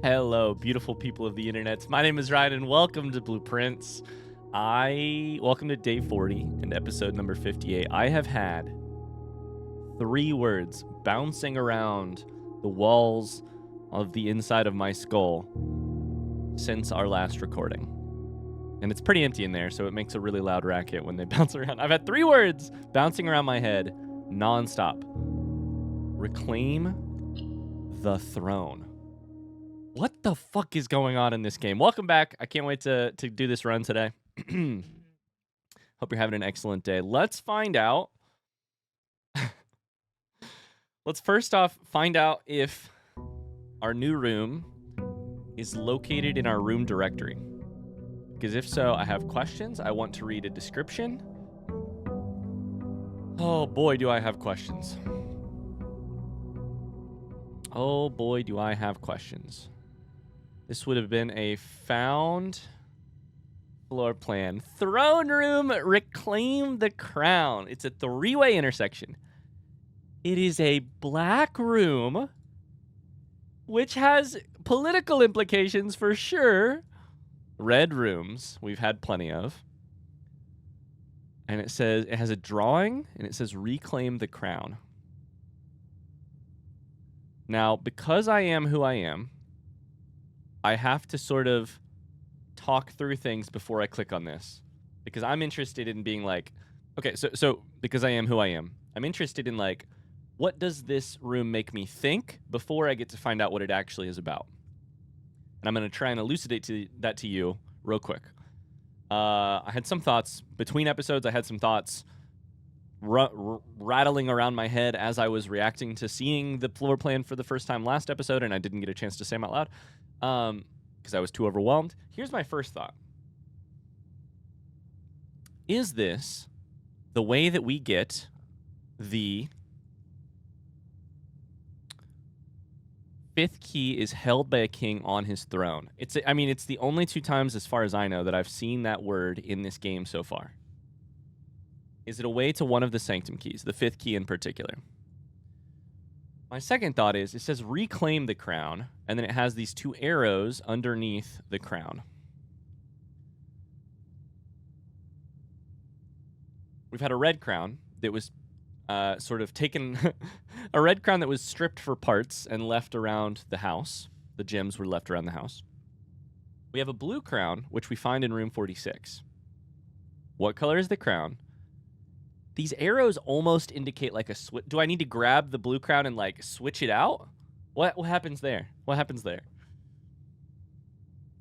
Hello, beautiful people of the internet. My name is Ryan, and welcome to Blueprints. Welcome to day 40 and episode number 58. I have had 3 words bouncing around the walls of the inside of my skull since our last recording. And it's pretty empty in there, so it makes a really loud racket when they bounce around. I've had 3 words bouncing around my head nonstop. Reclaim the throne. What the fuck is going on in this game? Welcome back. I can't wait to do this run today. Hope you're having an excellent day. Let's find out. Let's first off find out if our new room is located in our room directory. Because if so, I have questions. I want to read a description. Oh boy, do I have questions. Oh boy, do I have questions. This would have been a found floor plan. Throne room, reclaim the crown. It's a 3-way intersection. It is a black room, which has political implications for sure. Red rooms, we've had plenty of. And it says, it has a drawing, and it says reclaim the crown. Now, because I am who I am, I have to sort of talk through things before I click on this. Because I'm interested in being like, okay, so because I am who I am, I'm interested in like, what does this room make me think before I get to find out what it actually is about? And I'm going to try and elucidate that to you real quick. I had some thoughts. Between episodes, I had some thoughts rattling around my head as I was reacting to seeing the floor plan for the first time last episode, and I didn't get a chance to say them out loud because I was too overwhelmed. Here's my first thought. Is this the way that we get the 5th key is held by a king on his throne? It's the only 2 times, as far as I know, that I've seen that word in this game so far. Is it a way to one of the sanctum keys, the 5th key in particular? My second thought is, it says reclaim the crown, and then it has these 2 arrows underneath the crown. We've had a red crown that was sort of taken, a red crown that was stripped for parts and left around the house. The gems were left around the house. We have a blue crown, which we find in room 46. What color is the crown? These arrows almost indicate like a switch. Do I need to grab the blue crown and like switch it out? What happens there? What happens there?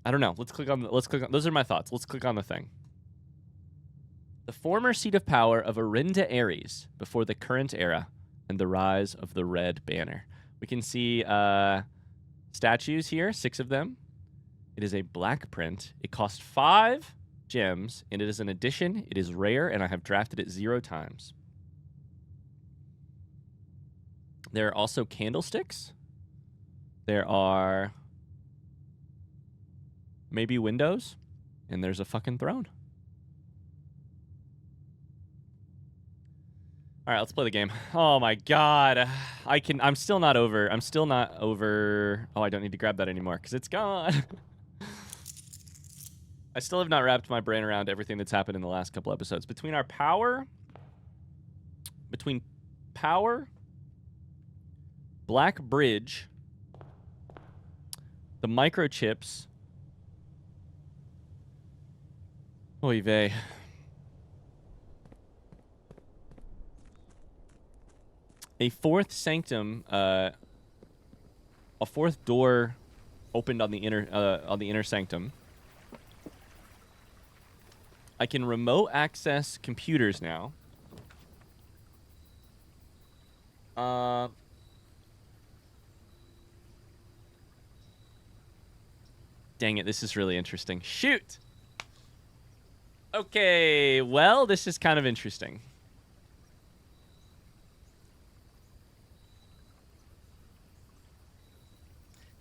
I don't know. Let's click on. Those are my thoughts. Let's click on the thing. The former seat of power of Arinda Ares before the current era and the rise of the red banner. We can see statues here, 6 of them. It is a black print. It cost 5 gems, and it is an edition. It is rare, and I have drafted it 0 times. There are also candlesticks. There are maybe windows, and there's a fucking throne. All right, let's play the game. Oh my god. I'm still not over. Oh, I don't need to grab that anymore because it's gone. I still have not wrapped my brain around everything that's happened in the last couple episodes. Between power, Black Bridge, the microchips. Oy vey. A 4th sanctum, a 4th door opened on the inner sanctum. I can remote access computers now. Dang it, this is really interesting. Shoot! Okay, well, this is kind of interesting.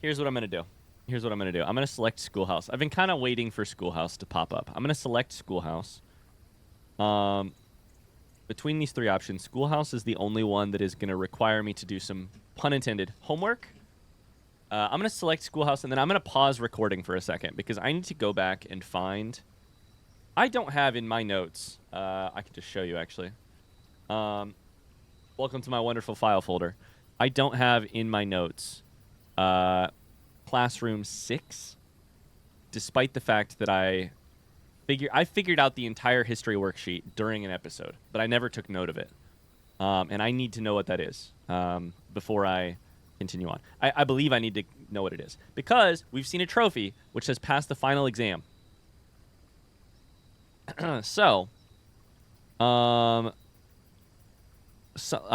Here's what I'm going to do. I'm going to select Schoolhouse. I've been kind of waiting for Schoolhouse to pop up. I'm going to select Schoolhouse. Between these 3 options, Schoolhouse is the only one that is going to require me to do some, pun intended, homework. I'm going to select Schoolhouse, and then I'm going to pause recording for a second because I need to go back and find... I don't have in my notes... I can just show you, actually. Welcome to my wonderful file folder. I don't have in my notes Classroom 6, despite the fact that I figured out the entire history worksheet during an episode, but I never took note of it. And I need to know what that is before I continue on. I believe I need to know what it is because we've seen a trophy which says pass the final exam. So I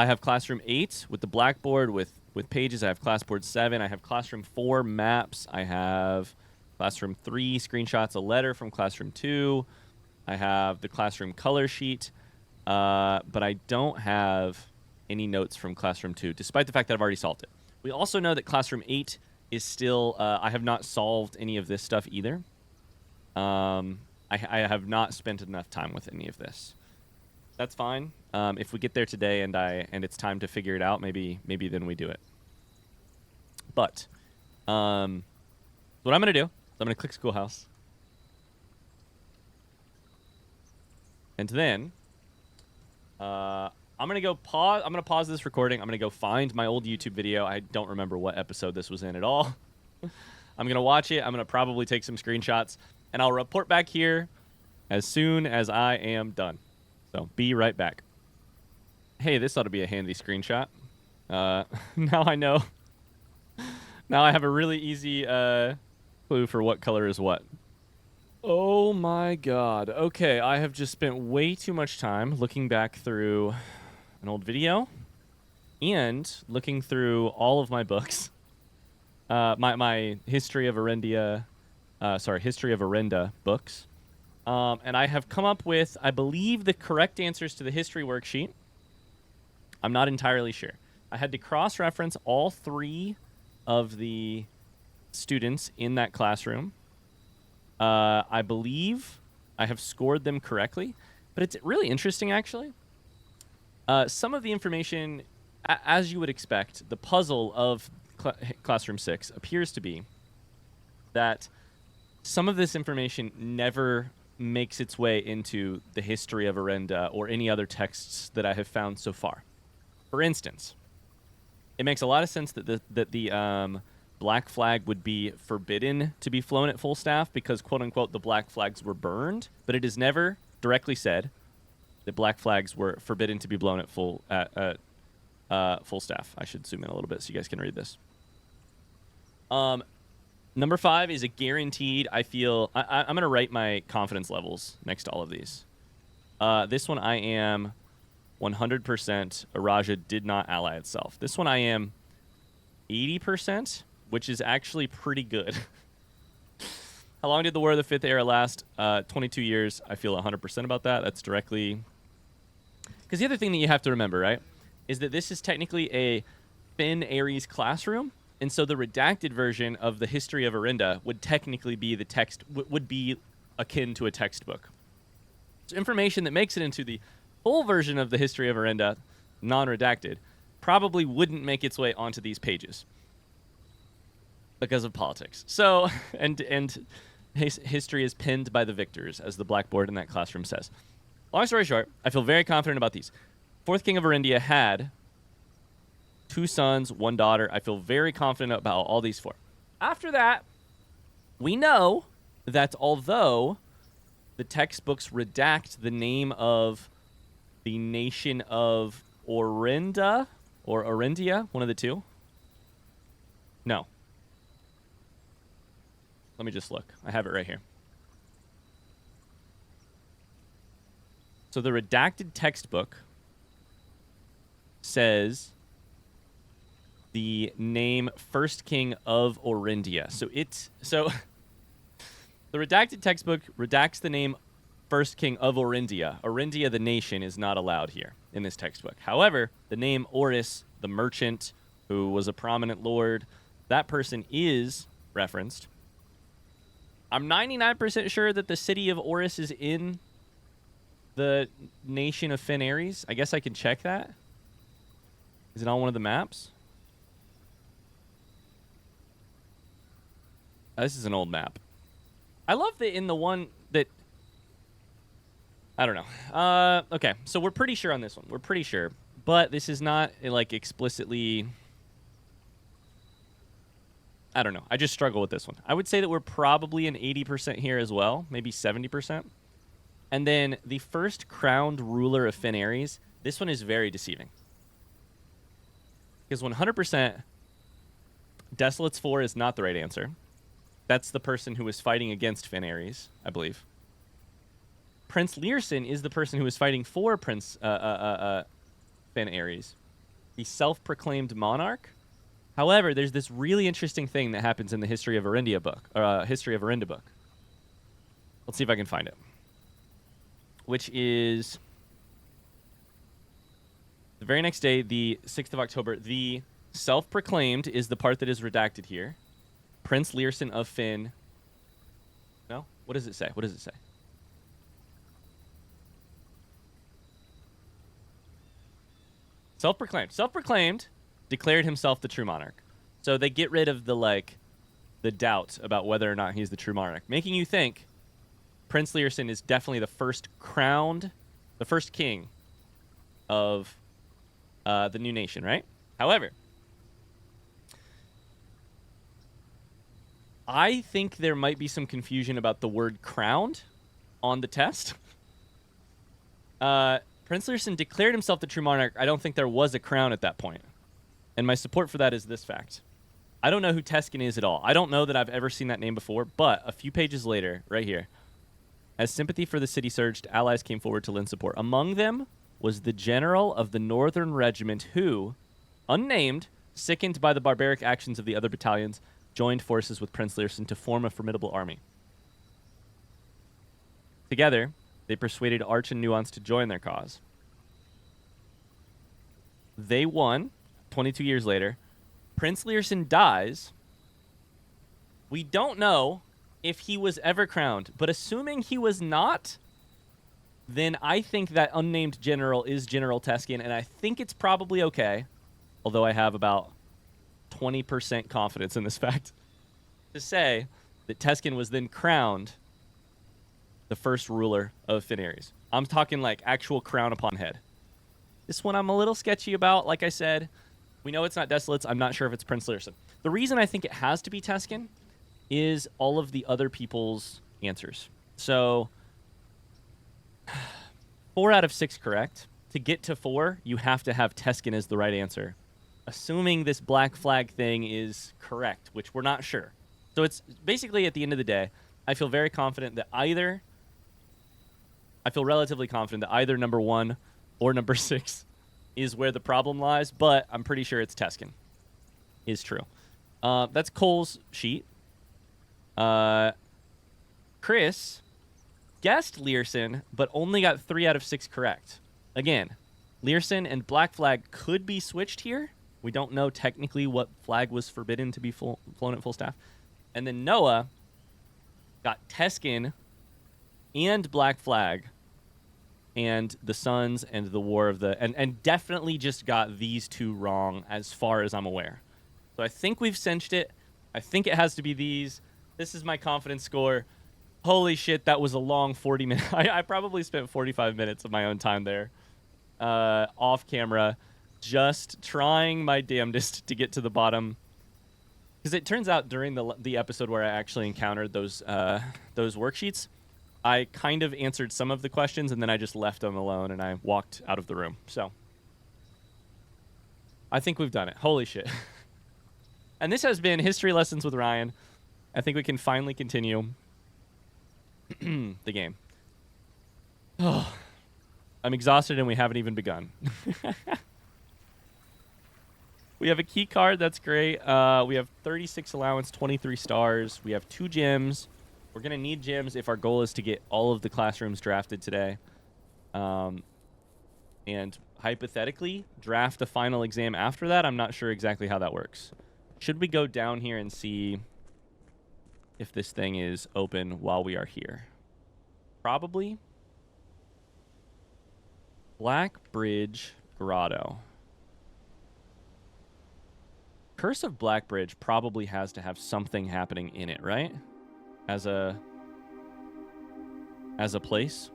have Classroom 8 with the blackboard with pages. I have Classboard 7. I have Classroom 4 maps. I have Classroom 3 screenshots, a letter from Classroom 2. I have the Classroom color sheet. But I don't have any notes from Classroom 2, despite the fact that I've already solved it. We also know that Classroom 8 is still... I have not solved any of this stuff either. I have not spent enough time with any of this. That's fine. If we get there today and it's time to figure it out, maybe then we do it. But what I'm going to do is I'm going to click Schoolhouse. And then... I'm gonna go pause. I'm gonna pause this recording. I'm gonna go find my old YouTube video. I don't remember what episode this was in at all. I'm gonna watch it. I'm gonna probably take some screenshots, and I'll report back here as soon as I am done. So be right back. Hey, this ought to be a handy screenshot. Now I know. Now I have a really easy clue for what color is what. Oh my god. Okay, I have just spent way too much time looking back through an old video and looking through all of my books. My History of Arenda books. And I have come up with, I believe, the correct answers to the history worksheet. I'm not entirely sure. I had to cross-reference all 3 of the students in that classroom. I believe I have scored them correctly, but it's really interesting, actually. Some of the information, as you would expect, the puzzle of Classroom 6 appears to be that some of this information never makes its way into the history of Arenda or any other texts that I have found so far. For instance, it makes a lot of sense that the black flag would be forbidden to be flown at full staff because, quote-unquote, the black flags were burned, but it is never directly said that black flags were forbidden to be blown at full staff. I should zoom in a little bit so you guys can read this. Number 5 is a guaranteed, I'm going to rate my confidence levels next to all of these. This one I am 100% Araja did not ally itself. This one I am 80%. Which is actually pretty good. How long did the War of the Fifth Era last? 22 years. I feel 100% about that. That's directly... Because the other thing that you have to remember, right, is that this is technically a Finn Ares classroom, and so the redacted version of the History of Arenda would technically be the text... would be akin to a textbook. So information that makes it into the full version of the History of Arenda, non-redacted, probably wouldn't make its way onto these pages. Because of politics. So, and history is pinned by the victors, as the blackboard in that classroom says. Long story short, I feel very confident about these. 4th King of Arendia had 2 sons, 1 daughter. I feel very confident about all these 4. After that, we know that although the textbooks redact the name of the nation of Orenda, or Orendia, one of the two. No. Let me just look. I have it right here. So the redacted textbook says the name First King of Orendia. So the redacted textbook redacts the name First King of Orendia. Orendia, the nation, is not allowed here in this textbook. However, the name Oris, the merchant, who was a prominent lord, that person is referenced. I'm 99% sure that the city of Oris is in the nation of Finn Ares. I guess I can check that. Is it on one of the maps? This is an old map. I love that in the one that... I don't know. Okay, so we're pretty sure on this one. We're pretty sure. But this is not, like, explicitly... I don't know. I just struggle with this one. I would say that we're probably an 80% here as well. Maybe 70%. And then the first crowned ruler of Finn Ares. This one is very deceiving. Because 100%... Desolates 4 is not the right answer. That's the person who was fighting against Finn Ares, I believe. Prince Learson is the person who was fighting for Finn Ares, the self-proclaimed monarch. However, there's this really interesting thing that happens in the History of Arindia book, History of Arinda book. Let's see if I can find it. Which is the very next day, the 6th of October. The self-proclaimed is the part that is redacted here. Prince Learson of Finn. No? What does it say? What does it say? Self-proclaimed. Self-proclaimed declared himself the true monarch. So they get rid of the doubt about whether or not he's the true monarch, making you think Prince Learson is definitely the first king of the new nation, right? However, I think there might be some confusion about the word crowned on the test. Prince Learson declared himself the true monarch. I don't think there was a crown at that point. And my support for that is this fact. I don't know who Teskin is at all. I don't know that I've ever seen that name before, but a few pages later, right here, as sympathy for the city surged, allies came forward to lend support. Among them was the general of the Northern Regiment who, unnamed, sickened by the barbaric actions of the other battalions, joined forces with Prince Learson to form a formidable army. Together, they persuaded Arch and Nuance to join their cause. They won 22 years later. Prince Learson dies. We don't know if he was ever crowned, but assuming he was not, then I think that unnamed general is General Teskin, and I think it's probably okay, although I have about 20% confidence in this fact, to say that Teskin was then crowned the first ruler of Finn Ares. I'm talking like actual crown upon head. This one I'm a little sketchy about. Like I said, we know it's not Desolates. I'm not sure if it's Prince Learson. The reason I think it has to be Teskin is all of the other people's answers. So 4 out of 6 correct. To get to 4, you have to have Teskin as the right answer. Assuming this black flag thing is correct, which we're not sure. So it's basically at the end of the day, I feel very confident that relatively confident that either number 1 or number 6 is where the problem lies, but I'm pretty sure it's Teskin is true. That's Cole's sheet. Chris guessed Learson, but only got 3 out of 6 correct. Again, Learson and Black Flag could be switched here. We don't know technically what flag was forbidden to be flown at full staff. And then Noah got Teskin and Black Flag and the Suns and the War of the... And definitely just got these 2 wrong as far as I'm aware. So I think we've cinched it. I think it has to be these. This is my confidence score. Holy shit, that was a long 40 minutes. I probably spent 45 minutes of my own time there off camera just trying my damnedest to get to the bottom. Because it turns out during the episode where I actually encountered those worksheets, I kind of answered some of the questions, and then I just left them alone, and I walked out of the room. So I think we've done it. Holy shit. And this has been History Lessons with Ryan. I think we can finally continue the game. Oh, I'm exhausted, and we haven't even begun. We have a key card. That's great. We have 36 allowance, 23 stars. We have 2 gems. We're going to need gems if our goal is to get all of the classrooms drafted today. And hypothetically, draft the final exam after that. I'm not sure exactly how that works. Should we go down here and see if this thing is open while we are here? Probably. Black Bridge Grotto. Curse of Blackbridge probably has to have something happening in it, right? As a place,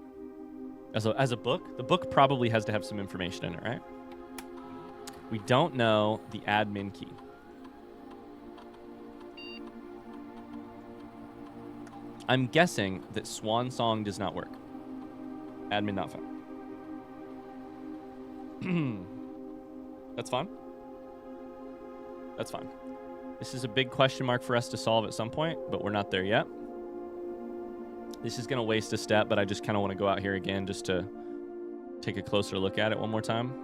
as a book. The book probably has to have some information in it, right? We don't know the admin key. I'm guessing that Swan Song does not work. Admin not found. That's fine. That's fine. This is a big question mark for us to solve at some point, but we're not there yet. This is going to waste a step, but I just kind of want to go out here again just to take a closer look at it one more time.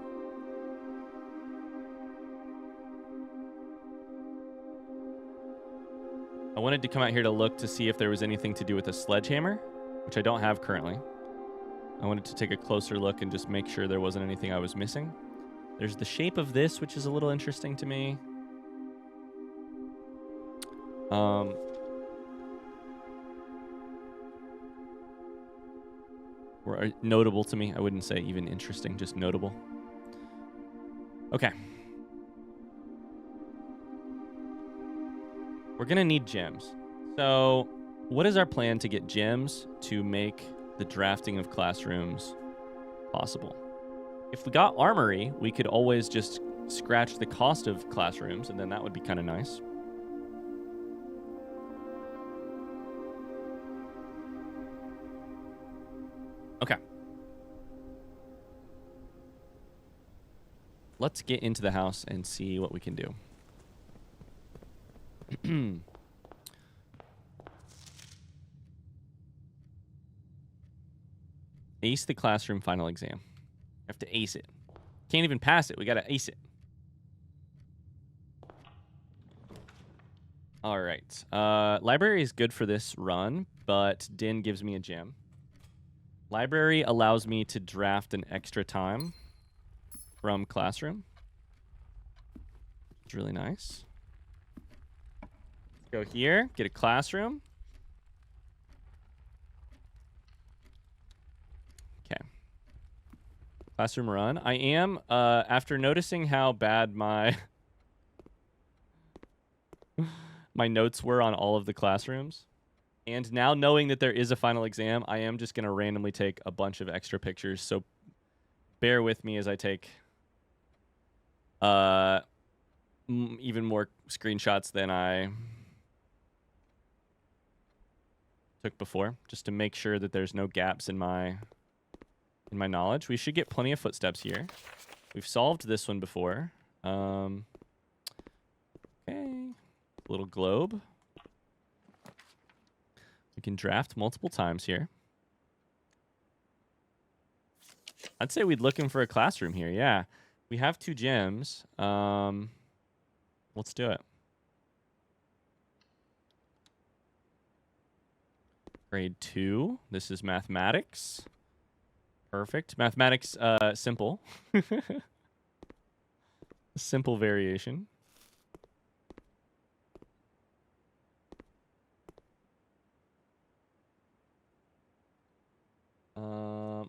I wanted to come out here to look to see if there was anything to do with a sledgehammer, which I don't have currently. I wanted to take a closer look and just make sure there wasn't anything I was missing. There's the shape of this, which is a little interesting to me. Or notable to me. I wouldn't say even interesting, just notable. Okay. We're going to need gems. So what is our plan to get gems to make the drafting of classrooms possible? If we got Armory, we could always just scratch the cost of classrooms, and then that would be kind of nice. Okay. Let's get into the house and see what we can do. Ace the classroom final exam. Have to ace it. Can't even pass it. We gotta ace it. All right. Library is good for this run, but Din gives me a gem. Library allows me to draft an extra time from classroom. It's really nice. Go here, get a classroom. Okay. Classroom run. I am, after noticing how bad my my notes were on all of the classrooms, and now knowing that there is a final exam, I am just going to randomly take a bunch of extra pictures. So bear with me as I take even more screenshots than I took before, just to make sure that there's no gaps in my knowledge. We should get plenty of footsteps here. We've solved this one before. Okay. Little globe. We can draft multiple times here. I'd say we'd looking for a classroom here. Yeah. We have 2 gems. Let's do it. Grade 2. This is mathematics. Perfect. Mathematics, simple. Simple variation.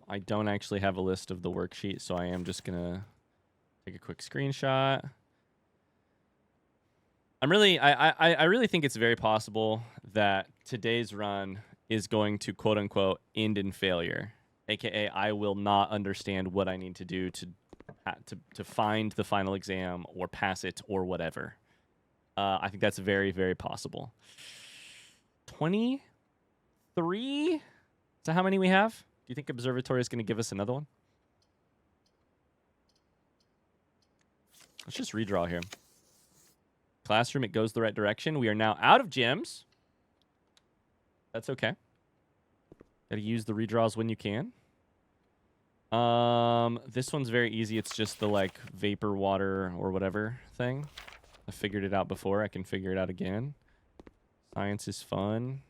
I don't actually have a list of the worksheet, so I am just gonna take a quick screenshot. I really think it's very possible that today's run is going to quote unquote end in failure, aka I will not understand what I need to do to find the final exam or pass it or whatever. I think that's very, very possible. 23? So how many we have? Do you think Observatory is going to give us another one? Let's just redraw here. Classroom, it goes the right direction. We are now out of gems. That's okay. Gotta use the redraws when you can. This one's very easy. It's just the like vapor water or whatever thing. I figured it out before. I can figure it out again. Science is fun.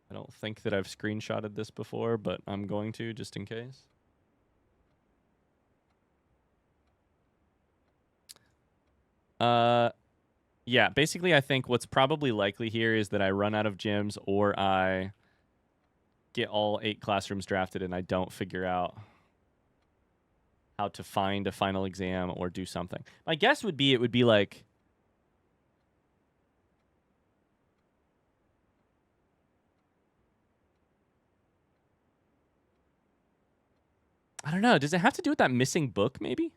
I don't think that I've screenshotted this before, but I'm going to just in case. Yeah, basically I think what's probably likely here is that I run out of gems or I get all 8 classrooms drafted and I don't figure out how to find a final exam or do something. My guess would be it would be like, I don't know. Does it have to do with that missing book, maybe?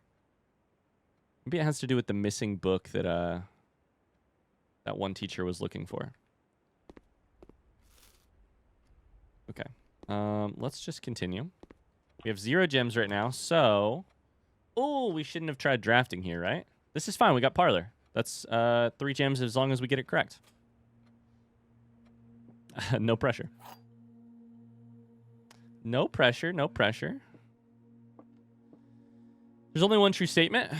Maybe it has to do with the missing book that that one teacher was looking for. Okay. Let's just continue. We have 0 gems right now, so... Oh, we shouldn't have tried drafting here, right? This is fine. We got parlor. That's 3 gems as long as we get it correct. No pressure. No pressure, no pressure. There's only one true statement.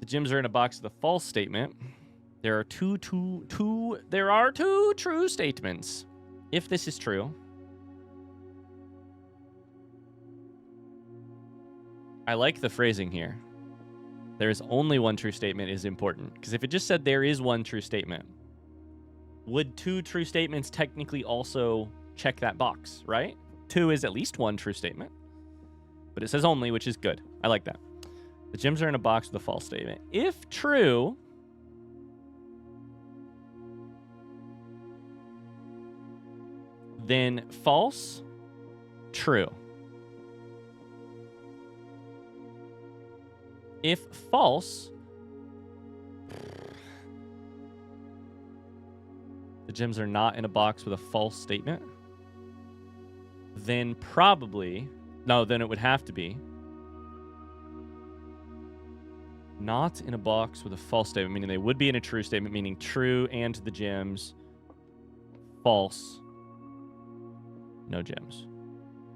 The gems are in a box with a false statement. There are two true statements. If this is true, I like the phrasing here. There is only one true statement is important. Because if it just said there is one true statement, would 2 true statements technically also check that box, right? 2 is at least one true statement. But it says only, which is good. I like that. The gems are in a box with a false statement. If true, then false, true. If false, the gems are not in a box with a false statement, then probably, no, then it would have to be not in a box with a false statement, meaning they would be in a true statement, meaning true and the gems, false, no gems.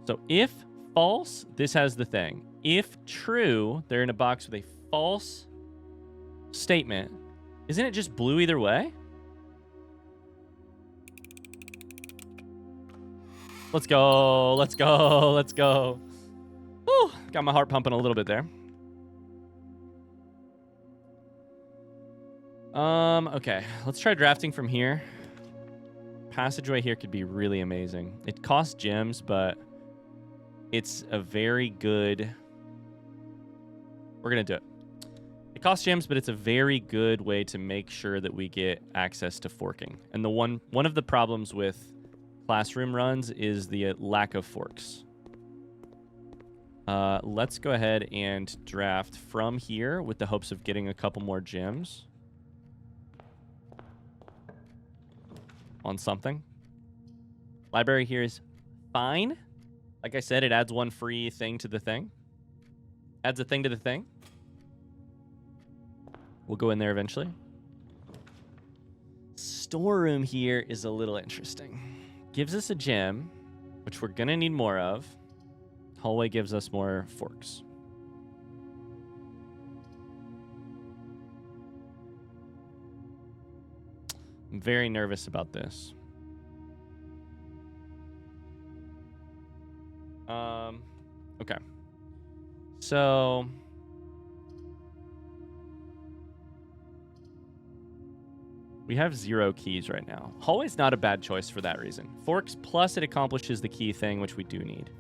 So if false, this has the thing. If true, they're in a box with a false statement. Isn't it just blue either way? Let's go. Let's go. Let's go. Whew, got my heart pumping a little bit there. Okay. Let's try drafting from here. Passageway here could be really amazing. It costs gems, but it's a very good... We're going to do it. It costs gems, but it's a very good way to make sure that we get access to forking. And the one of the problems with classroom runs is the lack of forks. Let's go ahead and draft from here with the hopes of getting a couple more gems on something. Library here is fine. Like I said, it adds one free thing to the thing. Adds a thing to the thing. We'll go in there eventually. Storeroom here is a little interesting. Gives us a gem, which we're going to need more of. Hallway gives us more forks. I'm very nervous about this. Okay. So... we have 0 keys right now. Hallway's not a bad choice for that reason. Forks, plus it accomplishes the key thing, which we do need.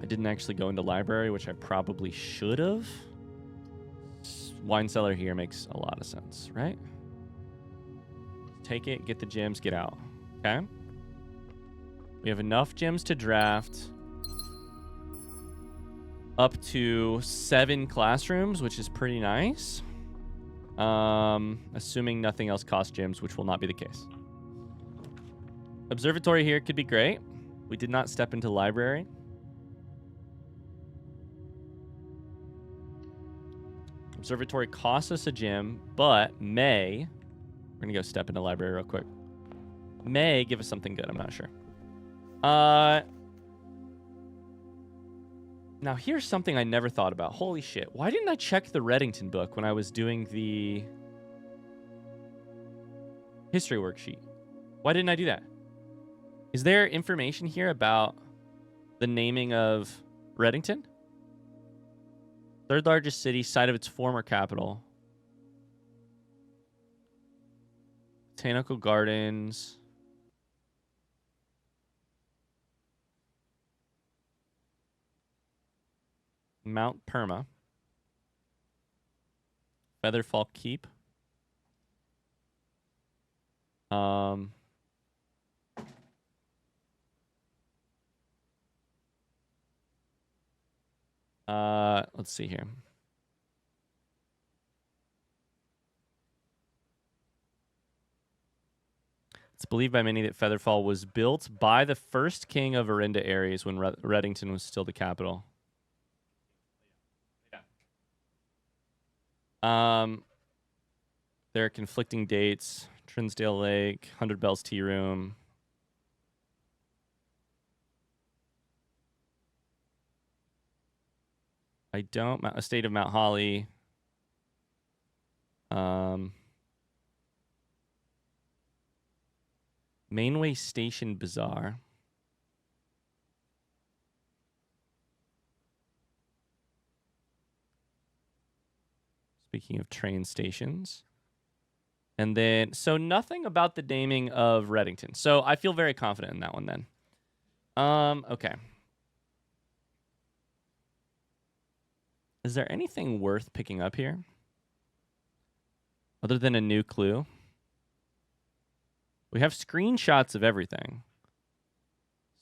I didn't actually go into library, which I probably should have. Wine cellar here makes a lot of sense, right? Take it, get the gems, get out. Okay? We have enough gems to draft up to 7 classrooms, which is pretty nice. Assuming nothing else costs gems, which will not be the case. Observatory here could be great. We did not step into library. Observatory costs us a gem, but may... we're going to go step into library real quick. May give us something good. I'm not sure. Now, here's something I never thought about. Holy shit. Why didn't I check the Reddington book when I was doing the history worksheet? Why didn't I do that? Is there information here about the naming of Reddington? 3rd largest city, site of its former capital. Botanical Gardens. Mount Perma. Featherfall Keep. Let's see here. It's believed by many that Featherfall was built by the first king of Arinda Ares when Reddington was still the capital. There are conflicting dates. Trinsdale Lake, 100 Bells Tea Room. Estate of Mount Holly. Mainway Station Bazaar. Speaking of train stations. And then, so nothing about the naming of Reddington. So I feel very confident in that one then. Okay. Is there anything worth picking up here? Other than a new clue? We have screenshots of everything.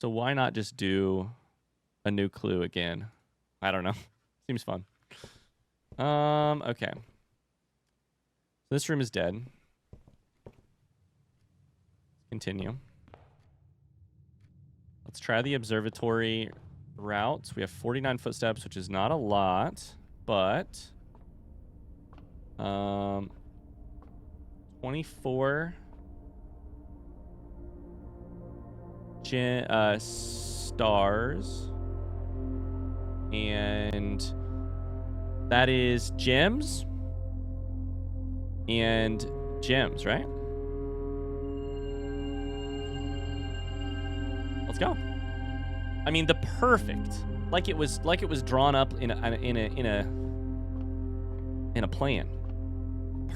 So why not just do a new clue again? I don't know. Seems fun. Okay. This room is dead. Continue. Let's try the observatory route. We have 49 footsteps, which is not a lot, but 24 stars, and that is gems and gems, right? Let's go. I mean, the perfect, like it was drawn up in a plan.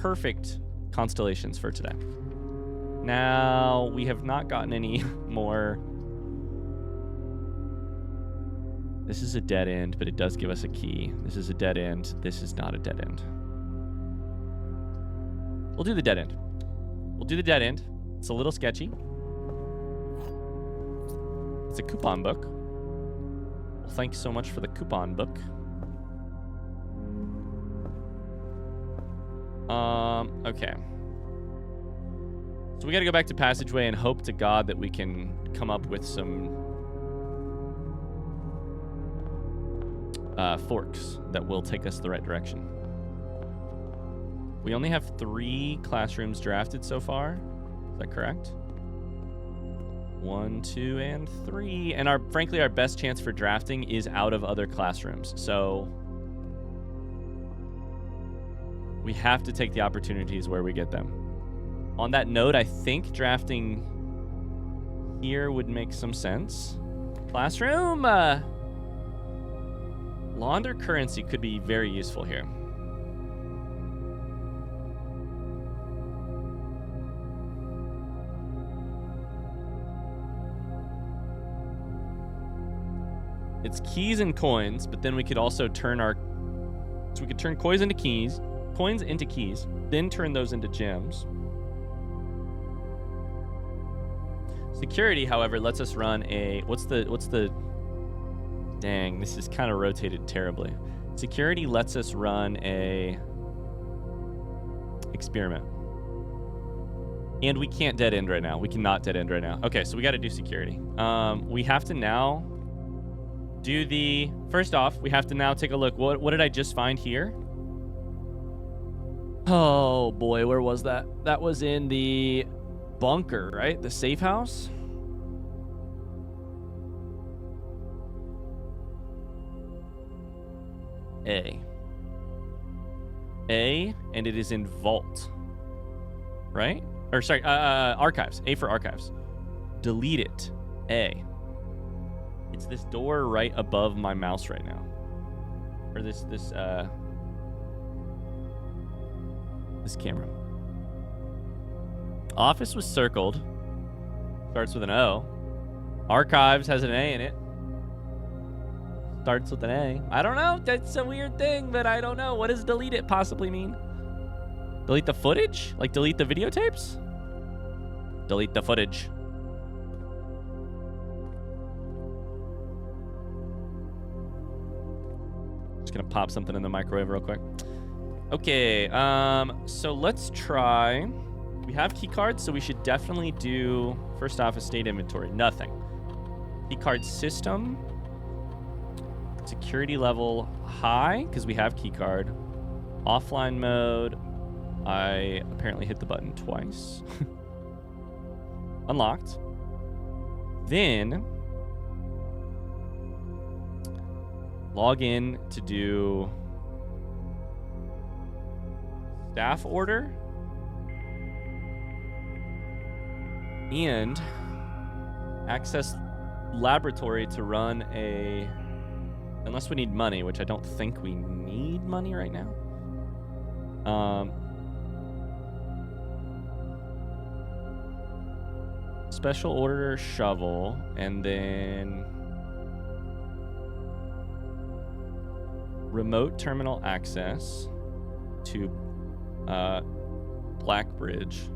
Perfect constellations for today. Now we have not gotten any more. This is a dead end, but it does give us a key. This is a dead end. This is not a dead end. We'll do the dead end. We'll do the dead end. It's a little sketchy. It's a coupon book. Well, thanks so much for the coupon book. Okay. So we got to go back to passageway and hope to God that we can come up with some forks that will take us the right direction. We only have 3 classrooms drafted so far. Is that correct? 1, 2, and 3. And frankly, our best chance for drafting is out of other classrooms. So we have to take the opportunities where we get them. On that note, I think drafting here would make some sense. Classroom. Launder currency could be very useful here. It's keys and coins, but then we could also turn so we could turn coins into keys, then turn those into gems. Security, however, lets us run a, dang, this is kind of rotated terribly. Security lets us run a experiment. And we can't dead end right now. We cannot dead end right now. Okay, so we got to do security. We have to now do the, first off, we have to now take a look. What did I just find here? Oh boy, where was that? That was in the bunker, right? The safe house? A, and it is in vault, right? Or sorry, archives. A for archives. Delete it. A. It's this door right above my mouse right now. Or this camera. Office was circled. Starts with an O. Archives has an A in it. Starts with an A. I don't know. That's a weird thing, but I don't know. What does delete it possibly mean? Delete the footage? Like delete the videotapes? Delete the footage. Just gonna pop something in the microwave real quick. Okay, so let's try. We have key cards, so we should definitely do, first off, estate inventory. Nothing. Key card system. Security level high, because we have key card. Offline mode. I apparently hit the button twice. Unlocked. Then log in to do staff order and access laboratory to run a, unless we need money, which I don't think we need money right now. Special order shovel, and then remote terminal access to Blackbridge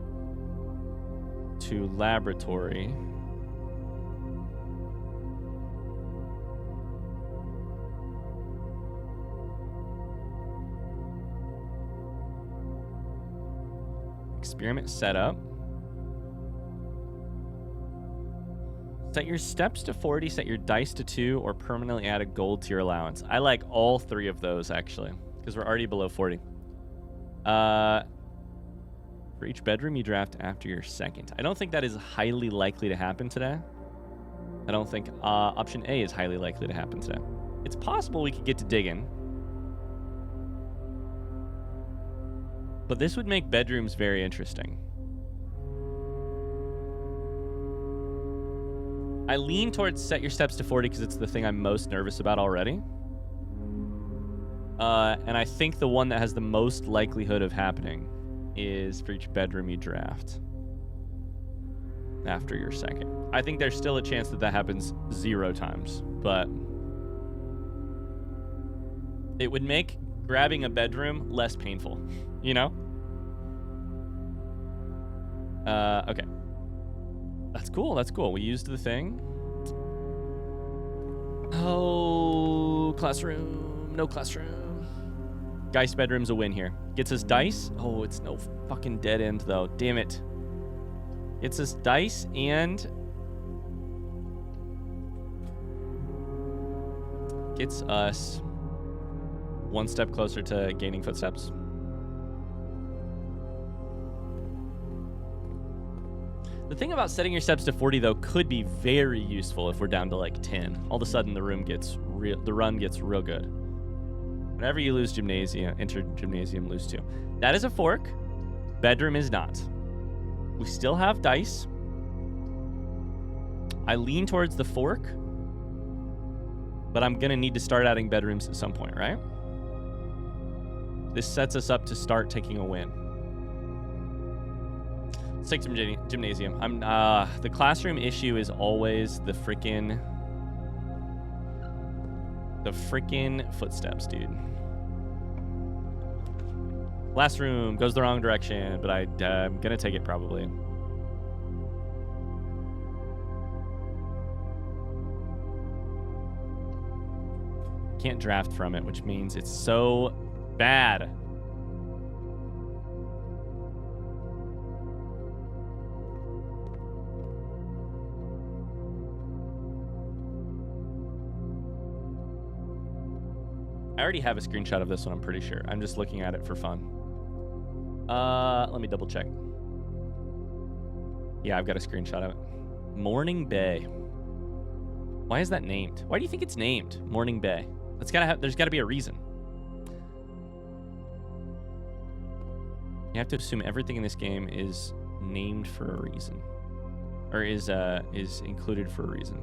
to laboratory. Experiment setup. Set your steps to 40, set your dice to 2, or permanently add a gold to your allowance. I like all three of those, actually, because we're already below 40. For each bedroom, you draft after your second. I don't think that is highly likely to happen today. I don't think option A is highly likely to happen today. It's possible we could get to digging. But this would make bedrooms very interesting. I lean towards set your steps to 40 because it's the thing I'm most nervous about already. And I think the one that has the most likelihood of happening is for each bedroom you draft after your second. I think there's still a chance that that happens 0 times, but it would make grabbing a bedroom less painful, you know? Okay. That's cool. That's cool. We used the thing. Oh, classroom. No classroom. Geist bedroom's a win here. Gets us dice. Oh, it's no fucking dead end, though. Damn it. Gets us dice and gets us one step closer to gaining footsteps. The thing about setting your steps to 40, though, could be very useful if we're down to like 10. All of a sudden, the run gets real good. Whenever you lose gymnasium, enter gymnasium, lose 2. That is a fork. Bedroom is not. We still have dice. I lean towards the fork, but I'm gonna need to start adding bedrooms at some point, right? This sets us up to start taking a win. Let's take some gymnasium. The classroom issue is always the frickin' footsteps, dude. Classroom goes the wrong direction, but I'm gonna take it probably. Can't draft from it, which means it's so bad. I already have a screenshot of this one, I'm pretty sure. I'm just looking at it for fun. Let me double check. Yeah, I've got a screenshot of it. Morning Bay. Why is that named? Why do you think it's named Morning Bay? There's gotta be a reason. You have to assume everything in this game is named for a reason. Or is included for a reason.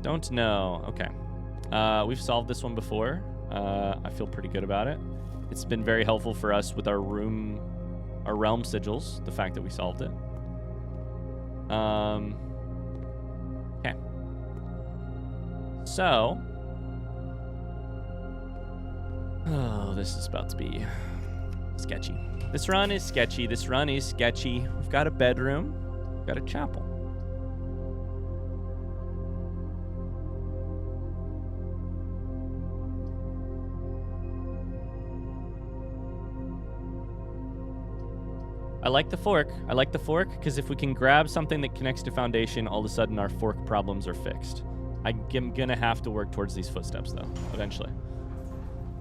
Don't know. Okay. We've solved this one before. I feel pretty good about it. It's been very helpful for us with our realm sigils, the fact that we solved it. So, oh, this is about to be sketchy. This run is sketchy. This run is sketchy. We've got a bedroom. We've got a chapel. I like the fork. I like the fork because if we can grab something that connects to foundation, all of a sudden our fork problems are fixed. I'm gonna have to work towards these footsteps though, eventually.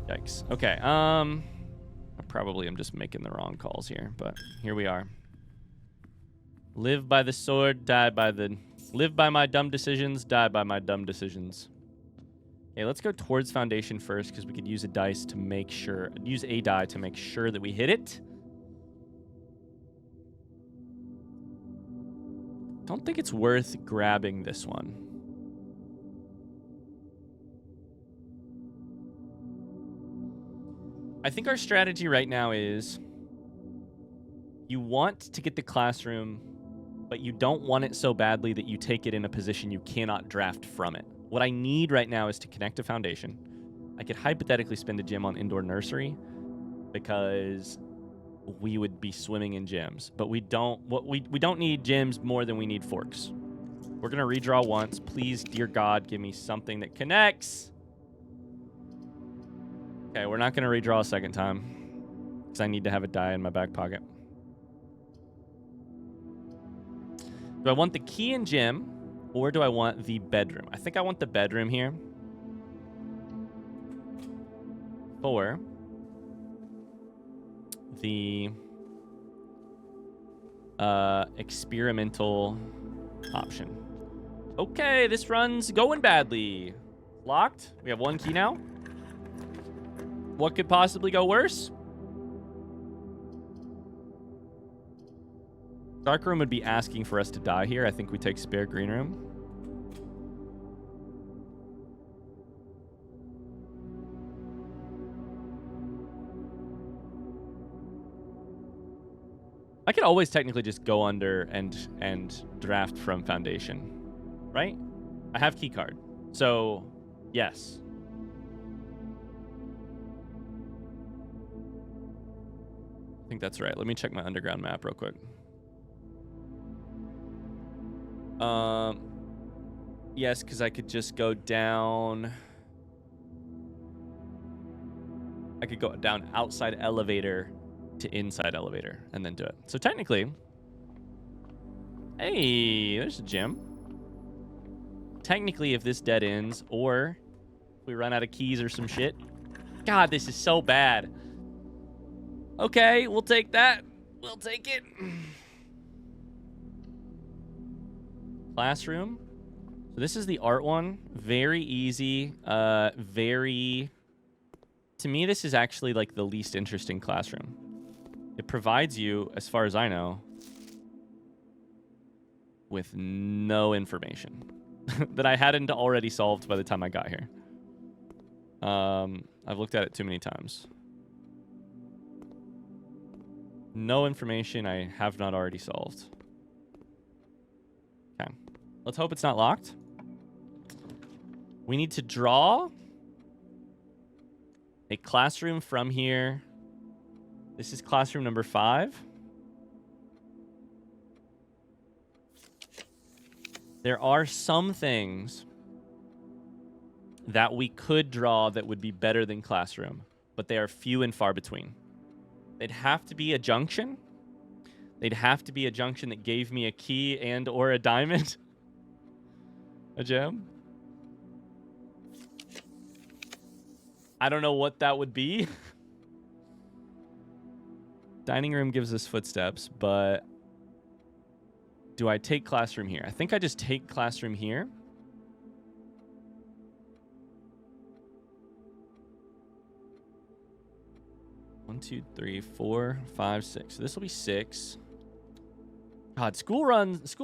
Yikes. Okay. I probably am just making the wrong calls here, but here we are. Live by the sword, die by the... Live by my dumb decisions, die by my dumb decisions. Okay, let's go towards foundation first because we could use a dice to make sure... Use a die to make sure that we hit it. Don't think it's worth grabbing this one. I think our strategy right now is you want to get the classroom, but you don't want it so badly that you take it in a position you cannot draft from it. What I need right now is to connect to foundation. I could hypothetically spend a gem on indoor nursery because we would be swimming in gems, but we don't need gems more than we need forks. We're gonna redraw once. Please, dear God, give me something that connects. Okay, we're not gonna redraw a second time because I need to have a die in my back pocket. Do I want the key and gem or do I want the bedroom? I think I want the bedroom here. 4. The experimental option. Okay, this run's going badly. Locked. We have 1 key now. What could possibly go worse? Dark room would be asking for us to die here. I think we take spare green room. I could always technically just go under and draft from foundation, right? I have key card, so yes. I think that's right. Let me check my underground map real quick. Yes, because I could just go down. I could go down outside elevator to inside elevator and then do it. So technically, hey, there's a gem. Technically, if this dead ends or if we run out of keys or some shit. God, this is so bad. Okay, we'll take that. We'll take it. Classroom. So this is the art one. Very easy. To me, this is actually like the least interesting classroom. It provides you, as far as I know, with no information that I hadn't already solved by the time I got here. I've looked at it too many times. No information I have not already solved. Okay. Let's hope it's not locked. We need to draw a classroom from here. This is classroom number 5. There are some things that we could draw that would be better than classroom, but they are few and far between. They'd have to be a junction. They'd have to be a junction that gave me a key and or a diamond. A gem. I don't know what that would be. Dining room gives us footsteps, but do I take classroom here? I think I just take classroom here. One, 2, 3, 4, 5, 6. So this will be 6. God, schoolhouse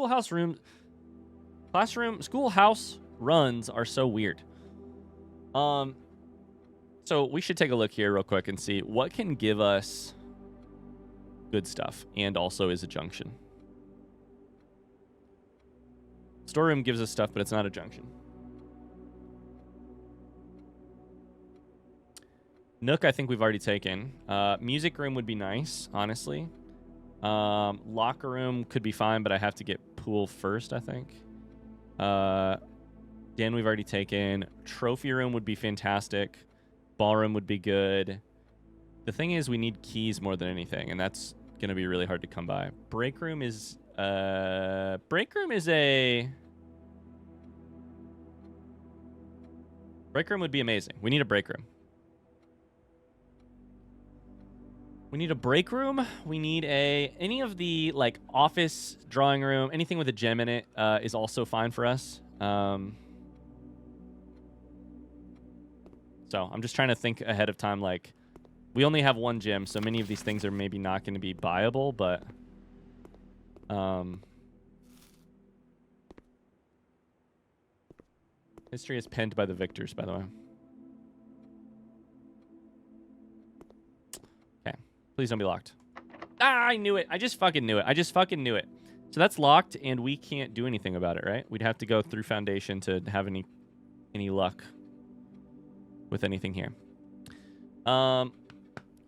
runs are so weird. So we should take a look here real quick and see what can give us good stuff and also is a junction. Storeroom gives us stuff, but it's not a junction. Nook, I think we've already taken. Music room would be nice, honestly. Locker room could be fine, but I have to get pool first, I think. Den we've already taken. Trophy room would be fantastic. Ballroom would be good. The thing is, we need keys more than anything, and that's going to be really hard to come by. Break room is... break room is a... Break room would be amazing. We need a break room. We need a break room. We need a... Any of the, like, office, drawing room, anything with a gem in it is also fine for us. So I'm just trying to think ahead of time, like... We only have one gym, so many of these things are maybe not going to be buyable, but... History is penned by the victors, by the way. Okay. Please don't be locked. Ah, I knew it. I just fucking knew it. I just fucking knew it. So that's locked, and we can't do anything about it, right? We'd have to go through Foundation to have any luck with anything here.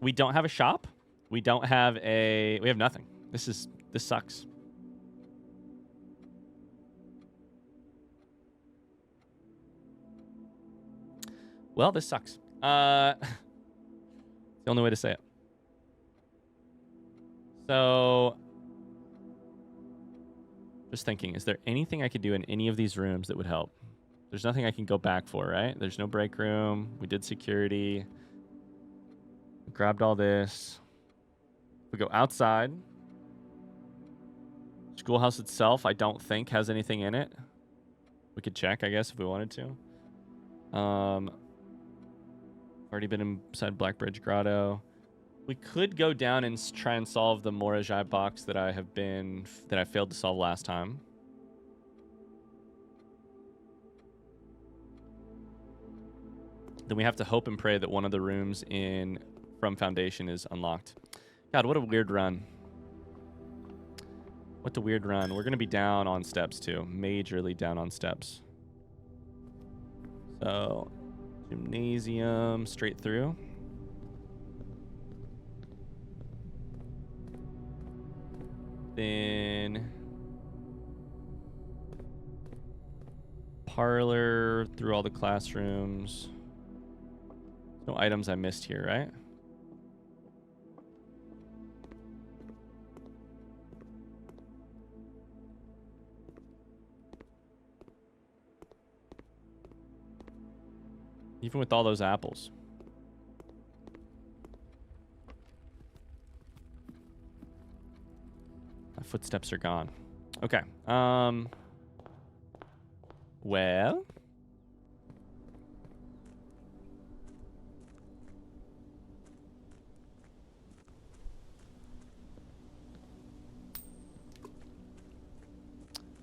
We don't have a shop. We don't have a... We have nothing. This sucks. Well, this sucks. It's the only way to say it. So, just thinking, is there anything I could do in any of these rooms that would help? There's nothing I can go back for, right? There's no break room. We did security. We grabbed all this. We go outside. Schoolhouse itself, I don't think has anything in it. We could check, I guess, if we wanted to. Already been inside Blackbridge Grotto. We could go down and try and solve the Morajai box that I failed to solve last time. Then we have to hope and pray that one of the rooms from Foundation is unlocked. God, what a weird run. What a weird run. We're going to be down on steps, too. Majorly down on steps. So, gymnasium, straight through. Then parlor, through all the classrooms. No items I missed here, right? Even with all those apples. My footsteps are gone. Okay. Well.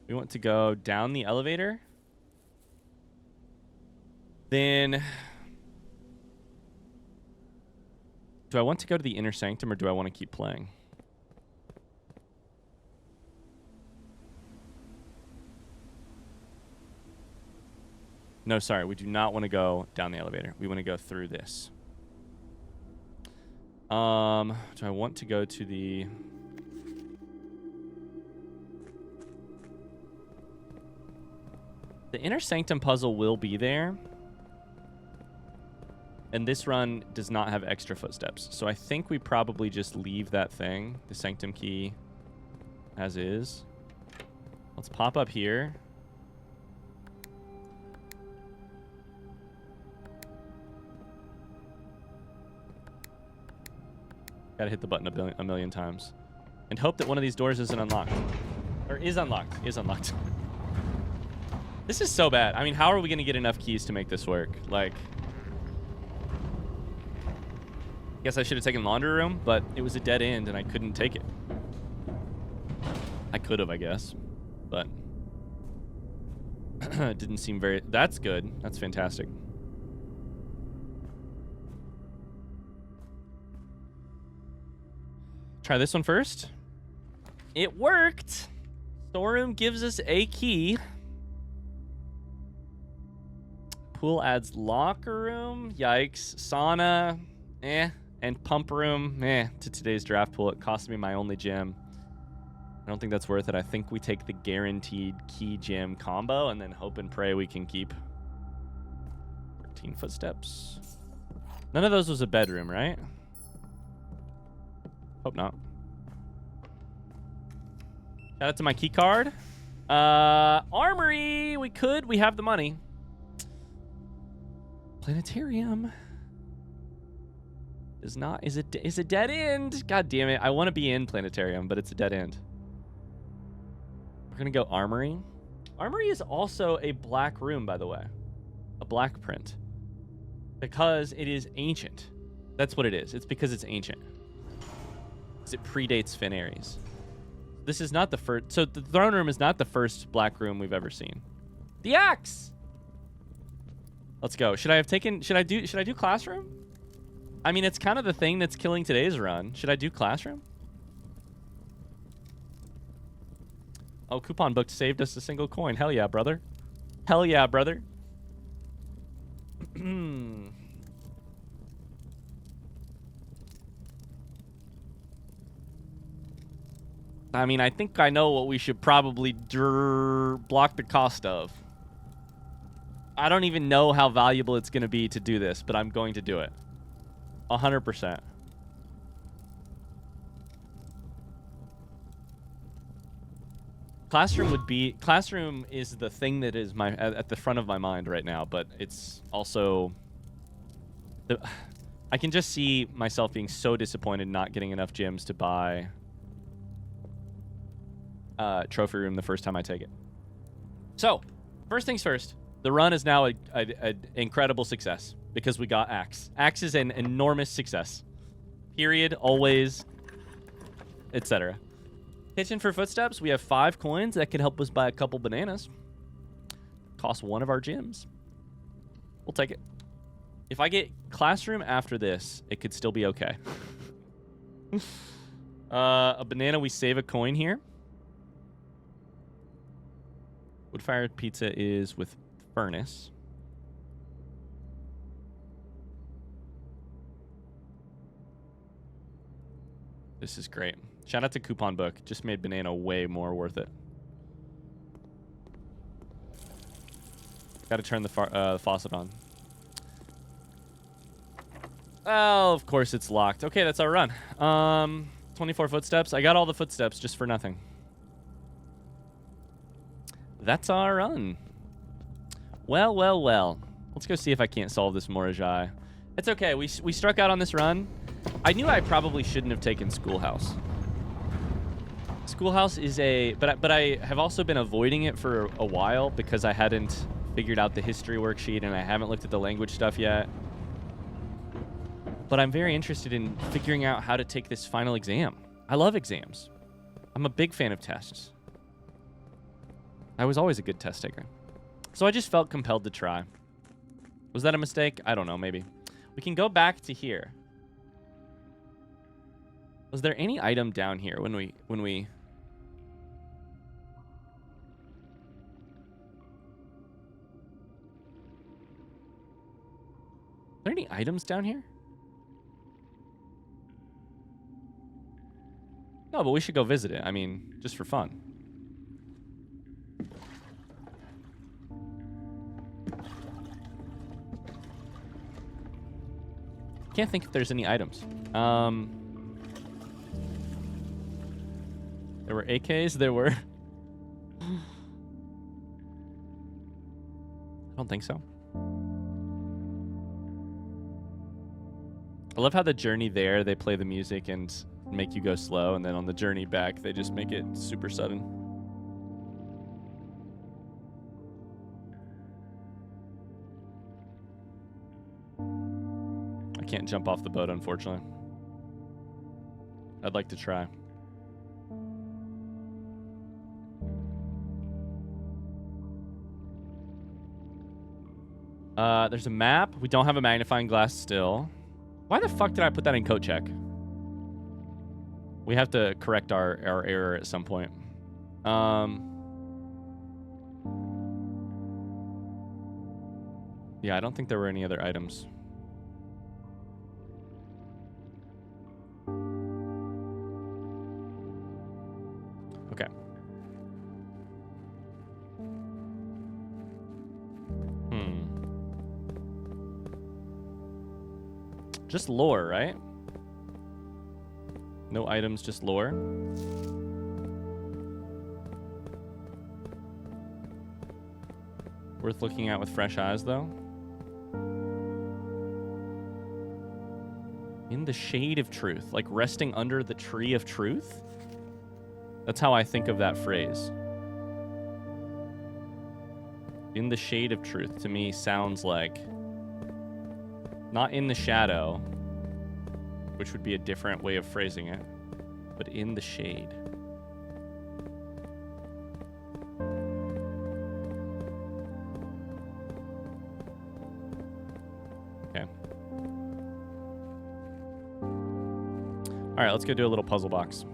We want to go down the elevator. Then, do I want to go to the inner sanctum or do I want to keep playing? No, sorry, we do not want to go down the elevator. We want to go through this. Do I want to go to the... The inner sanctum puzzle will be there. And this run does not have extra footsteps. So I think we probably just leave that thing, the sanctum key, as is. Let's pop up here. Gotta hit the button a million times. And hope that one of these doors isn't unlocked. Or is unlocked. Is unlocked. This is so bad. I mean, how are we gonna get enough keys to make this work? Like... Guess I should have taken laundry room, but it was a dead end and I couldn't take it. I could have, I guess, but it didn't seem very... That's good. That's fantastic. Try this one first. It worked. Storeroom gives us a key. Pool adds locker room. Yikes. Sauna. And pump room, to today's draft pool. It cost me my only gem. I don't think that's worth it. I think we take the guaranteed key gem combo and then hope and pray we can keep 13 footsteps. None of those was a bedroom, right? Hope not. Shout out to my key card. Armory, we have the money. Planetarium. Is a dead end. God damn it. I want to be in Planetarium, but it's a dead end. We're going to go Armory. Armory is also a black room, by the way. A black print. Because it is ancient. That's what it is. It's because it's ancient. Because it predates Fenari's. This is not the first. So the throne room is not the first black room we've ever seen. The axe. Let's go. Should I do classroom? I mean, it's kind of the thing that's killing today's run. Should I do classroom? Oh, coupon book saved us a single coin. Hell yeah, brother. Hell yeah, brother. I mean, I think I know what we should probably block the cost of. I don't even know how valuable it's going to be to do this, but I'm going to do it. 100%. Classroom is the thing that is at the front of my mind right now, but it's also I can just see myself being so disappointed not getting enough gems to buy trophy room the first time I take it. So, first things first, the run is now an incredible success because we got Axe. Axe is an enormous success. Period, always, etc. Kitchen for footsteps, we have 5 coins. That could help us buy a couple bananas. Cost 1 of our gems. We'll take it. If I get classroom after this, it could still be okay. A banana, we save a coin here. Wood-fired pizza is with furnace. This is great. Shout out to Coupon Book. Just made banana way more worth it. Got to turn the faucet on. Oh, of course it's locked. Okay, that's our run. 24 footsteps. I got all the footsteps just for nothing. That's our run. Well, well, well. Let's go see if I can't solve this Morajai. It's okay. We struck out on this run. I knew I probably shouldn't have taken Schoolhouse. Schoolhouse is but I have also been avoiding it for a while because I hadn't figured out the history worksheet and I haven't looked at the language stuff yet. But I'm very interested in figuring out how to take this final exam. I love exams. I'm a big fan of tests. I was always a good test taker. So I just felt compelled to try. Was that a mistake? I don't know, maybe. We can go back to here. Was there any item down here when we... Are there any items down here? No, but we should go visit it. I mean, just for fun. Can't think if there's any items. There were AKs. There were... I don't think so. I love how the journey there, they play the music and make you go slow, and then on the journey back, they just make it super sudden. I can't jump off the boat, unfortunately. I'd like to try. There's a map. We don't have a magnifying glass still. Why the fuck did I put that in code check? We have to correct our error at some point. Yeah, I don't think there were any other items. Okay. Just lore, right? No items, just lore. Worth looking at with fresh eyes, though. In the shade of truth, like resting under the tree of truth? That's how I think of that phrase. In the shade of truth, to me, sounds like not in the shadow, which would be a different way of phrasing it, but in the shade. Okay. All right, let's go do a little puzzle box.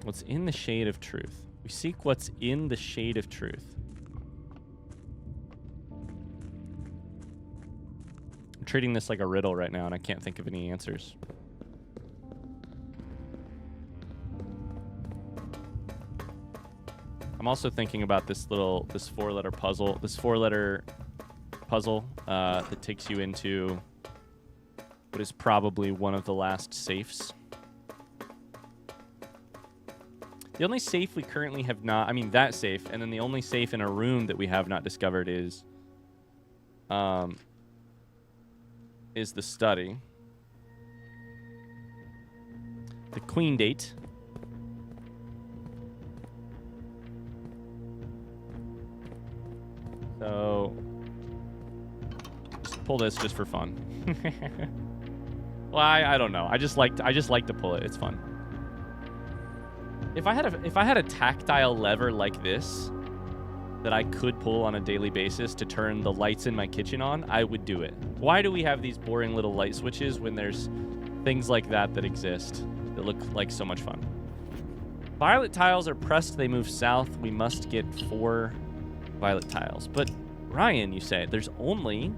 What's in the shade of truth? We seek what's in the shade of truth. I'm treating this like a riddle right now, and I can't think of any answers. I'm also thinking about this four-letter puzzle. This four-letter puzzle that takes you into what is probably one of the last safes. The only safe we currently have not... I mean, that safe. And then the only safe in a room that we have not discovered is the study. The queen date. So... just pull this just for fun. Well, I don't know. I just like to pull it. It's fun. If I had a tactile lever like this that I could pull on a daily basis to turn the lights in my kitchen on, I would do it. Why do we have these boring little light switches when there's things like that exist that look like so much fun? Violet tiles are pressed, they move south. We must get 4 violet tiles. But Ryan, you say, there's only...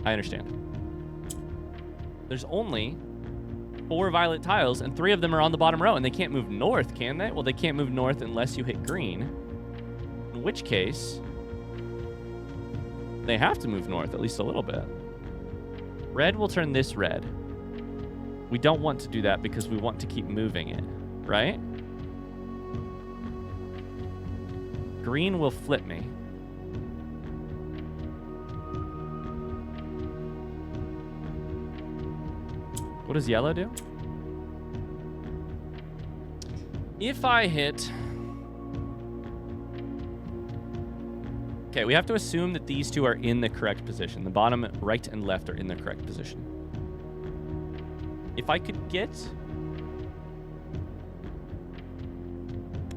I understand. There's only 4 violet tiles, and 3 of them are on the bottom row, and they can't move north, can they? Well, they can't move north unless you hit green, in which case they have to move north at least a little bit. Red will turn this red. We don't want to do that because we want to keep moving it, right? Green will flip me. What does yellow do? If I hit... Okay, we have to assume that these two are in the correct position. The bottom right and left are in the correct position. If I could get...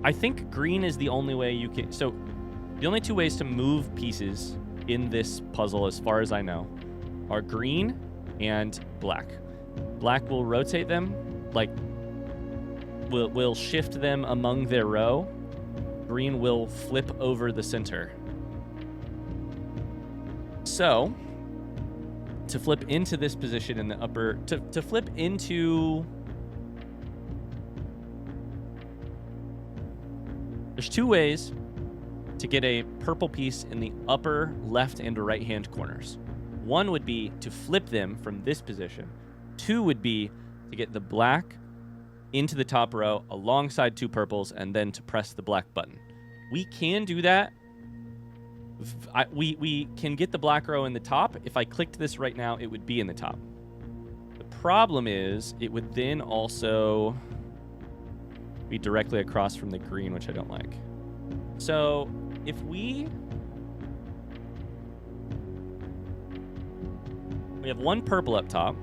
I think green is the only way you can... So, the only 2 ways to move pieces in this puzzle, as far as I know, are green and black. Black will rotate them, like, will shift them among their row. Green will flip over the center. So, to flip into this position in the upper... To flip into... There's 2 ways to get a purple piece in the upper left and right-hand corners. One would be to flip them from this position. 2 would be to get the black into the top row alongside 2 purples and then to press the black button. We can do that. We can get the black row in the top. If I clicked this right now, it would be in the top. The problem is it would then also be directly across from the green, which I don't like. So if we have 1 purple up top,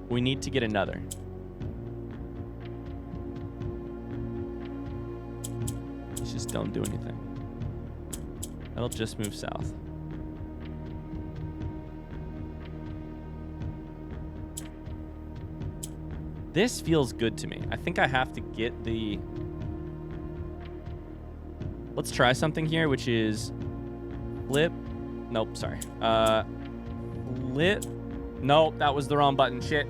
we need to get another. Let's just don't do anything. That'll just move south. This feels good to me. I think I have to get the... Let's try something here, which is flip. Nope, sorry. Flip. Nope, that was the wrong button. Shit.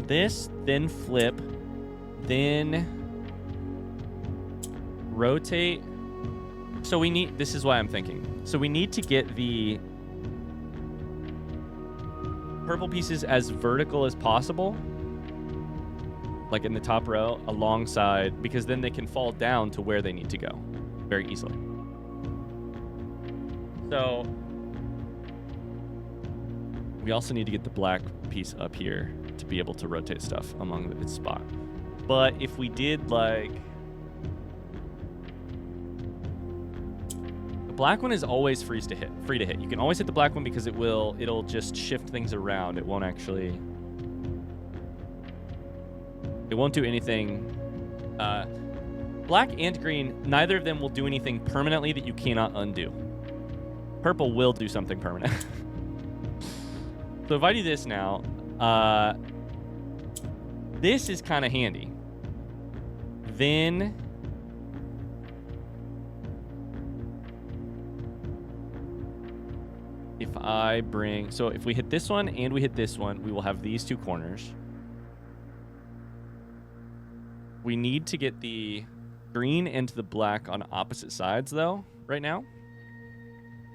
This, then flip, then rotate. So we need, this is why I'm thinking. So we need to get the purple pieces as vertical as possible, like in the top row, alongside, because then they can fall down to where they need to go very easily. So we also need to get the black piece up here to be able to rotate stuff among its spot. But if we did like... The black one is always free to hit. You can always hit the black one because it'll just shift things around. It won't actually... It won't do anything... Black and green, neither of them will do anything permanently that you cannot undo. Purple will do something permanent. So if I do this now, this is kind of handy. Then if I bring, so if we hit this one and we hit this one, we will have these two corners. We need to get the green and the black on opposite sides though, right now,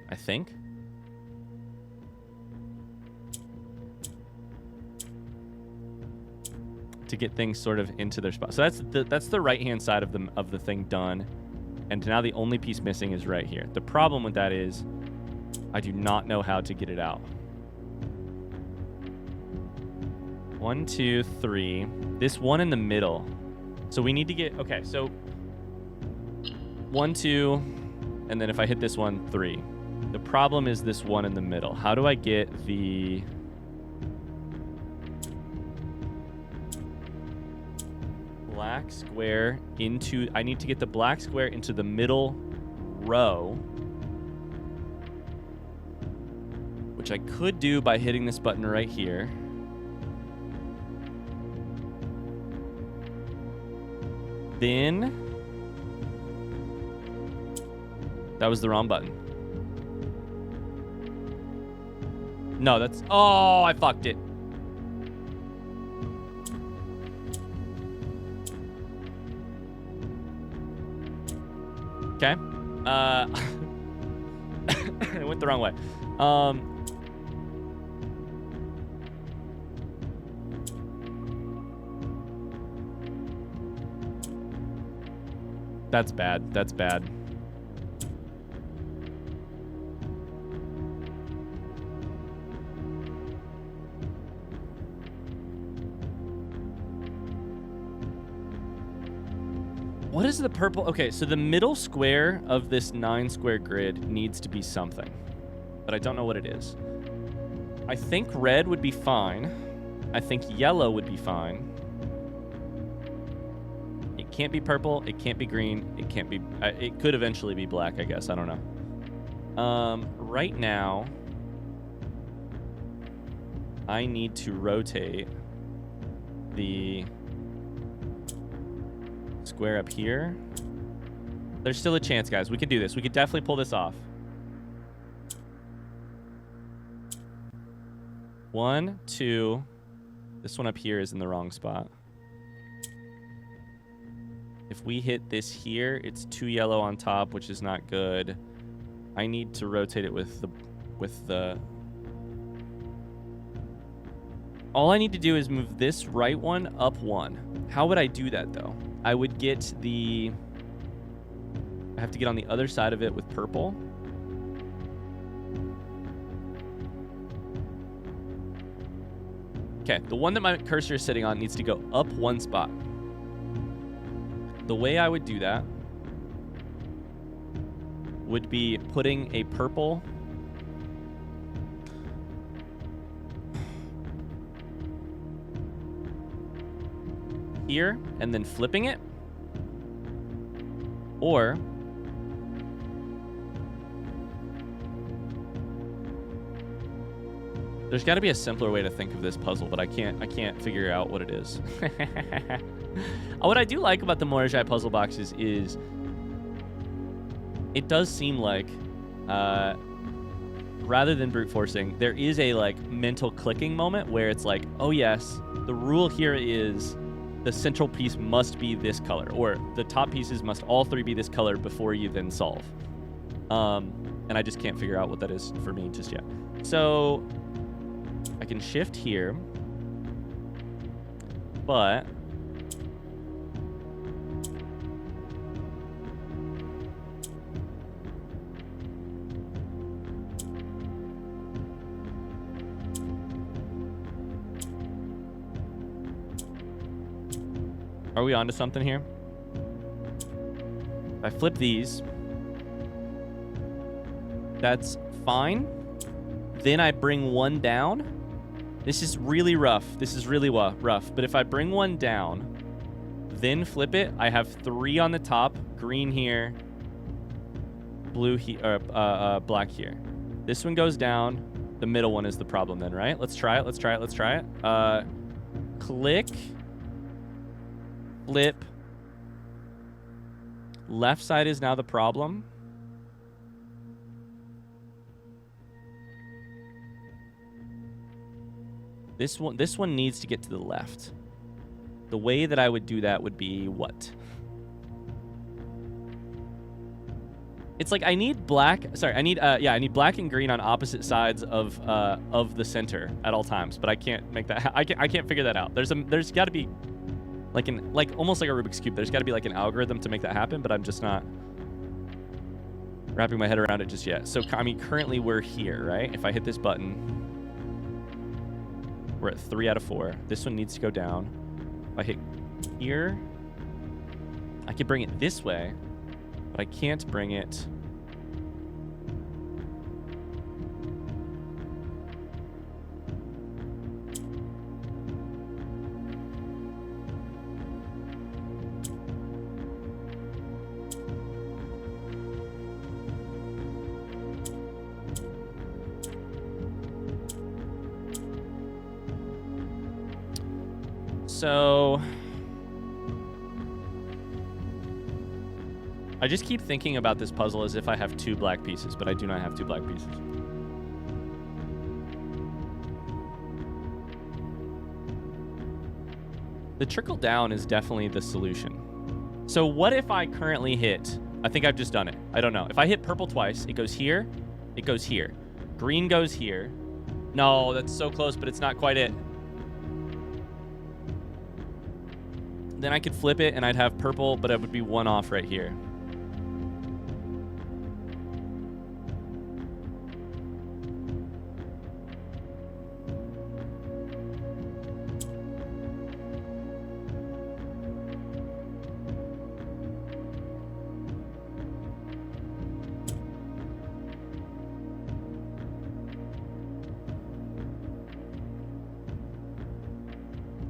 I think. To get things sort of into their spot. So that's the right-hand side of the thing done. And now the only piece missing is right here. The problem with that is I do not know how to get it out. 1, 2, 3. This one in the middle. So we need to get, okay, so 1, 2, and then if I hit this one, 3. The problem is this one in the middle. How do I get the... black square into... I need to get the black square into the middle row, which I could do by hitting this button right here. Then... That was the wrong button. No, that's... Oh, I fucked it. Okay. It went the wrong way. That's bad. That's bad. What is the purple? Okay, so the middle square of this 9-square grid needs to be something, but I don't know what it is. I think red would be fine. I think yellow would be fine. It can't be purple. It can't be green. It can't be... it could eventually be black, I guess. I don't know. Right now, I need to rotate the... square up here. There's still a chance, guys. We can do this. We could definitely pull this off. 1, 2. This one up here is in the wrong spot. If we hit this here, it's 2 yellow on top, which is not good. I need to rotate it with the... All I need to do is move this right one up 1. How would I do that, though? I would get the... I have to get on the other side of it with purple. Okay, the one that my cursor is sitting on needs to go up 1 spot. The way I would do that would be putting a purple... here and then flipping it, or There's got to be a simpler way to think of this puzzle, but I can't figure out what it is. What I do like about the Morajai puzzle boxes is it does seem like rather than brute forcing, there is a like mental clicking moment where it's like, oh yes, the rule here is the central piece must be this color, or the top pieces must all three be this color before you then solve. And I just can't figure out what that is for me just yet. So I can shift here, but are we onto something here? If I flip these, that's fine. Then I bring one down. This is really rough. This is really rough. But if I bring one down, then flip it, I have three on the top, green here, blue here, black here. This one goes down. The middle one is the problem then, right? Let's try it. Let's try it. Let's try it. Click. Flip. Left side is now the problem. This one needs to get to the left. The way that I would do that would be what? It's like I need black. Sorry, I need black and green on opposite sides of the center at all times. But I can't make that. I can't figure that out. There's got to be like almost like a Rubik's Cube. There's got to be like an algorithm to make that happen. But I'm just not wrapping my head around it just yet. So I mean, currently we're here, right? If I hit this button. We're at 3 out of 4. This one needs to go down. If I hit here, I can bring it this way, but I can't bring it. So I just keep thinking about this puzzle as if I have 2 black pieces, but I do not have 2 black pieces. The trickle down is definitely the solution. So what if I currently hit, I think I've just done it. I don't know. If I hit purple twice, it goes here, it goes here. Green goes here. No, that's so close, but it's not quite it. Then I could flip it and I'd have purple, but it would be 1 off right here.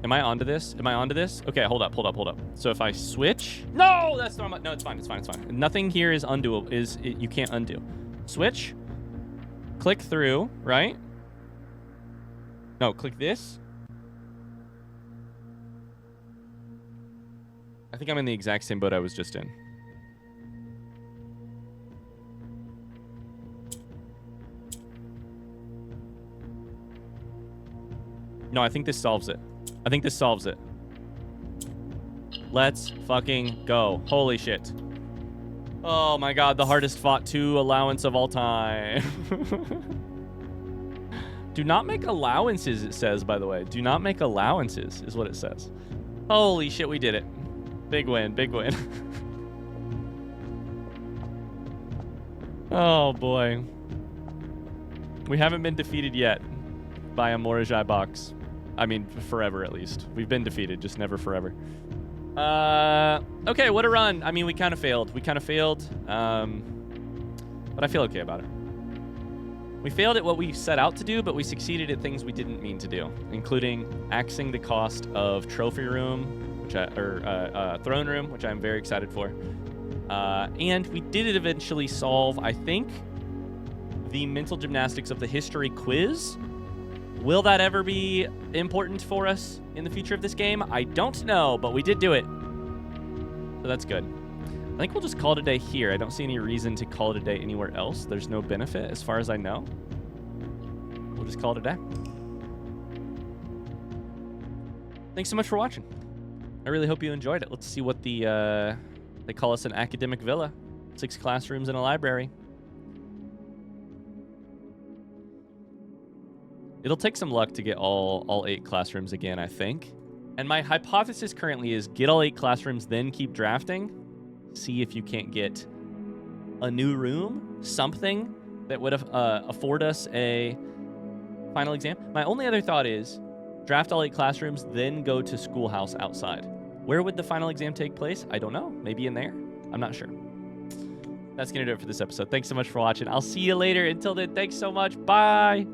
Am I onto this? Am I onto this? Okay, hold up. So if I switch... No, that's not... No, it's fine. Nothing here is undoable. You can't undo. Switch. Click through, right? No, click this. I think I'm in the exact same boat I was just in. No, I think this solves it. Let's fucking go. Holy shit. Oh my god, the hardest fought 2 allowance of all time. Do not make allowances, it says, by the way. Do not make allowances is what it says. Holy shit, we did it. Big win. Oh boy. We haven't been defeated yet by a Morajai box. I mean, forever at least. We've been defeated, just never forever. Okay, what a run. I mean, we kind of failed. But I feel okay about it. We failed at what we set out to do, but we succeeded at things we didn't mean to do, including axing the cost of trophy room, throne room, which I'm very excited for. And we did eventually solve, I think, the mental gymnastics of the history quiz. Will that ever be important for us in the future of this game? I don't know, but we did do it. So that's good. I think we'll just call it a day here. I don't see any reason to call it a day anywhere else. There's no benefit as far as I know. We'll just call it a day. Thanks so much for watching. I really hope you enjoyed it. Let's see what the, they call us an academic villa. 6 classrooms and a library. It'll take some luck to get all 8 classrooms again, I think. And my hypothesis currently is get all 8 classrooms, then keep drafting. See if you can't get a new room, something that would afford us a final exam. My only other thought is draft all 8 classrooms, then go to schoolhouse outside. Where would the final exam take place? I don't know. Maybe in there? I'm not sure. That's going to do it for this episode. Thanks so much for watching. I'll see you later. Until then, thanks so much. Bye.